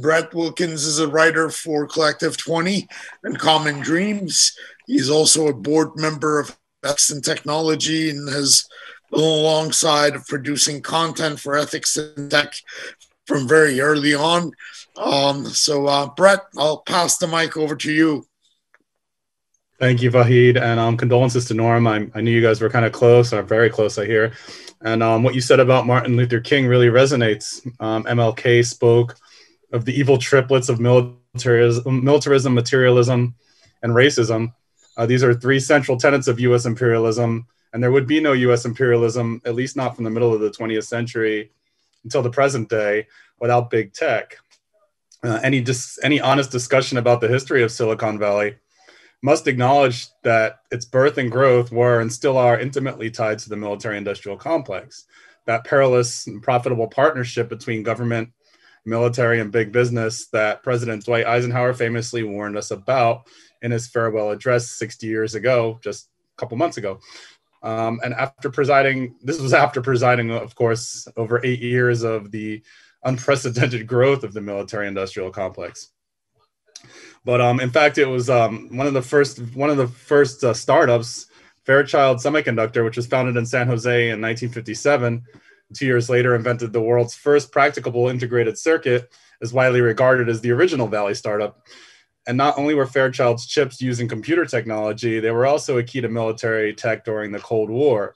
Brett Wilkins is a writer for Collective 20 and Common Dreams. He's also a board member of Ethics and Technology and has been alongside of producing content for ethics and tech from very early on. Brett, I'll pass the mic over to you. Thank you, Vahid, and condolences to Norm. I knew you guys were kind of close, or very close, I hear. And what you said about Martin Luther King really resonates. MLK spoke of the evil triplets of militarism, materialism, and racism. These are three central tenets of U.S. imperialism, and there would be no U.S. imperialism, at least not from the middle of the 20th century until the present day, without big tech. Any honest discussion about the history of Silicon Valley must acknowledge that its birth and growth were and still are intimately tied to the military-industrial complex. That perilous and profitable partnership between government, military, and big business that President Dwight Eisenhower famously warned us about in his farewell address 60 years ago, just a couple months ago. And after presiding, of course, over 8 years of the unprecedented growth of the military-industrial complex. But in fact, it was one of the first startups, Fairchild Semiconductor, which was founded in San Jose in 1957. 2 years later, invented the world's first practicable integrated circuit, is widely regarded as the original Valley startup. And not only were Fairchild's chips using computer technology, they were also a key to military tech during the Cold War.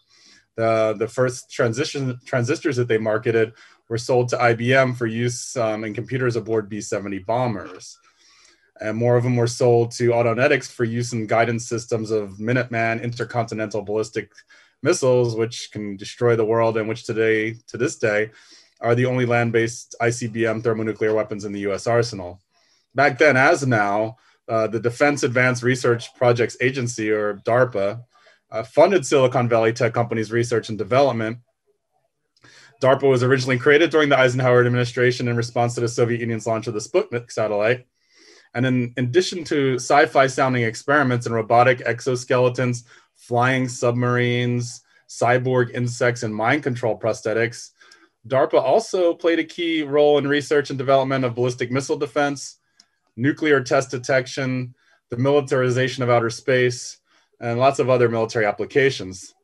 The first transistors that they marketed were sold to IBM for use in computers aboard B-70 bombers. And more of them were sold to Autonetics for use in guidance systems of Minuteman intercontinental ballistic missiles, which can destroy the world and which to this day, are the only land-based ICBM thermonuclear weapons in the U.S. arsenal. Back then, as now, the Defense Advanced Research Projects Agency, or DARPA, funded Silicon Valley tech companies' research and development. DARPA was originally created during the Eisenhower administration in response to the Soviet Union's launch of the Sputnik satellite. And in addition to sci-fi sounding experiments in robotic exoskeletons, flying submarines, cyborg insects, and mind control prosthetics, DARPA also played a key role in research and development of ballistic missile defense, nuclear test detection, the militarization of outer space, and lots of other military applications.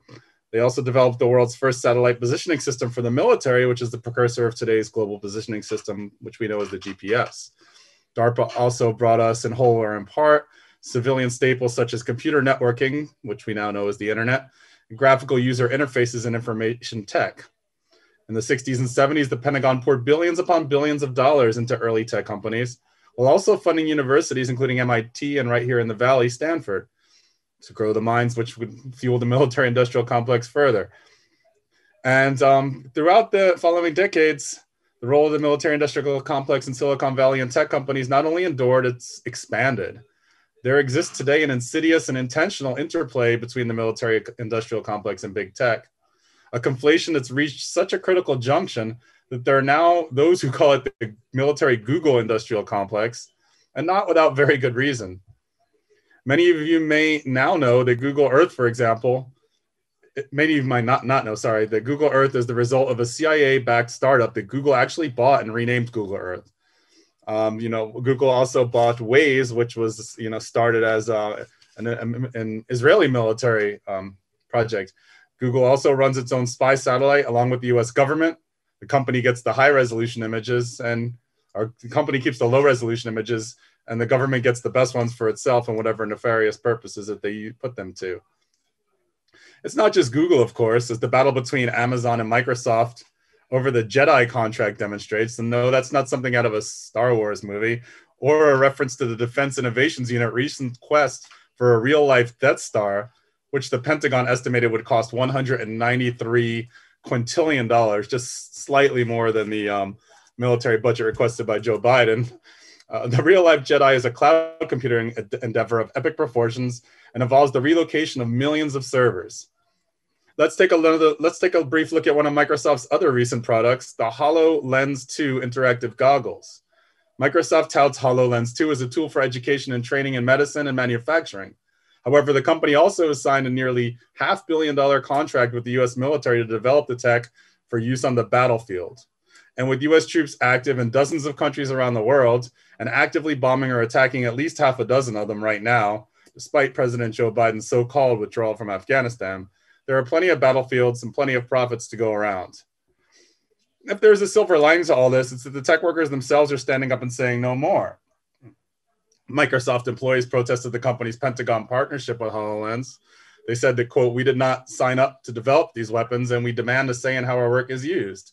They also developed the world's first satellite positioning system for the military, which is the precursor of today's global positioning system, which we know as the GPS. DARPA also brought us, in whole or in part, civilian staples such as computer networking, which we now know as the internet, and graphical user interfaces and information tech. In the 60s and 70s, the Pentagon poured billions upon billions of dollars into early tech companies, while also funding universities, including MIT and right here in the Valley, Stanford, to grow the minds which would fuel the military-industrial complex further. And throughout the following decades, the role of the military-industrial complex in Silicon Valley and tech companies not only endured, it's expanded. There exists today an insidious and intentional interplay between the military-industrial complex and big tech, a conflation that's reached such a critical junction that there are now those who call it the military Google industrial complex, and not without very good reason. Many of you may now know that Google Earth, for example, many of you might not know, that Google Earth is the result of a CIA-backed startup that Google actually bought and renamed Google Earth. Google also bought Waze, which was, started as an Israeli military project. Google also runs its own spy satellite along with the US government. The company gets the high resolution images the company keeps the low resolution images, and the government gets the best ones for itself and whatever nefarious purposes that they put them to. It's not just Google, of course, as the battle between Amazon and Microsoft over the Jedi contract demonstrates. And no, that's not something out of a Star Wars movie or a reference to the Defense Innovations Unit recent quest for a real-life Death Star, which the Pentagon estimated would cost $193 quintillion, just slightly more than the military budget requested by Joe Biden. The real-life Jedi is a cloud computing endeavor of epic proportions and involves the relocation of millions of servers. Let's take a brief look at one of Microsoft's other recent products, the HoloLens 2 interactive goggles. Microsoft touts HoloLens 2 as a tool for education and training in medicine and manufacturing. However, the company also has signed a nearly $500 million contract with the US military to develop the tech for use on the battlefield. And with US troops active in dozens of countries around the world and actively bombing or attacking at least half a dozen of them right now, despite President Joe Biden's so-called withdrawal from Afghanistan, there are plenty of battlefields and plenty of profits to go around. If there's a silver lining to all this, it's that the tech workers themselves are standing up and saying no more. Microsoft employees protested the company's Pentagon partnership with HoloLens. They said that, quote, "We did not sign up to develop these weapons and we demand a say in how our work is used."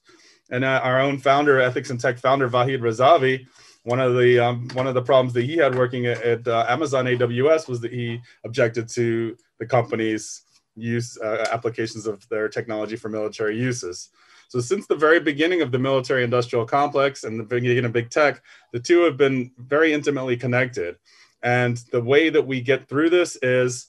And our own founder, ethics and tech founder, Vahid Razavi, one of the problems that he had working at Amazon AWS was that he objected to the company's use applications of their technology for military uses. So since the very beginning of the military industrial complex and the beginning of big tech, the two have been very intimately connected. And the way that we get through this is,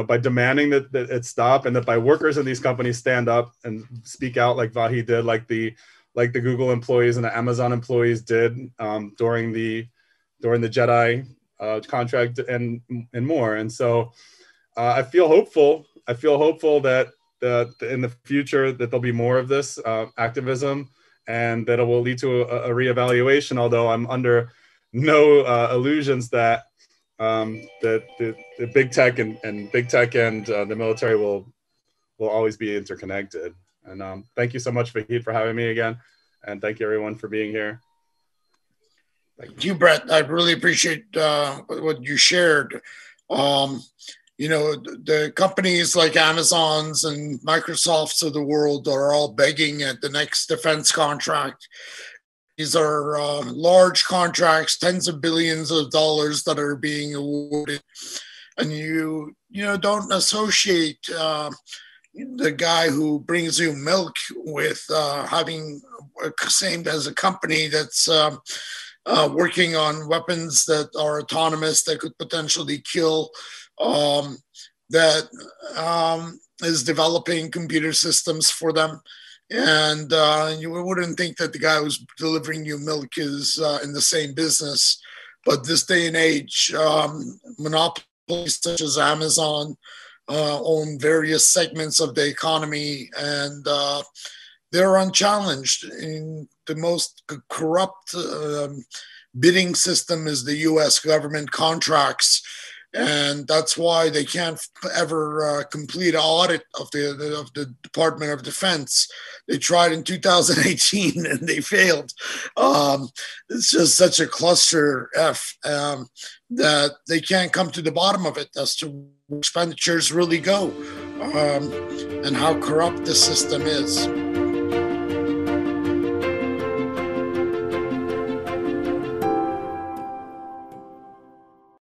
by demanding that it stop, and that by workers in these companies stand up and speak out like Vahi did, like the Google employees and the Amazon employees did during the JEDI contract and more. And so I feel hopeful that in the future that there'll be more of this activism, and that it will lead to a reevaluation. Although I'm under no illusions that the big tech and the military will always be interconnected. And thank you so much, Vahid, for having me again, and thank you everyone for being here. Thank you, Brett. I really appreciate what you shared. The companies like Amazon's and Microsoft's of the world are all begging at the next defense contract. These are large contracts, tens of billions of dollars that are being awarded. And you don't associate the guy who brings you milk with having same as a company that's working on weapons that are autonomous, that could potentially kill, that is developing computer systems for them. And you wouldn't think that the guy who's delivering you milk is in the same business. But this day and age, monopolies such as Amazon own various segments of the economy, and they're unchallenged. In the most corrupt bidding system is the U.S. government contracts. And that's why they can't ever complete an audit of the Department of Defense. They tried in 2018 and they failed. It's just such a cluster F that they can't come to the bottom of it as to where expenditures really go and how corrupt the system is.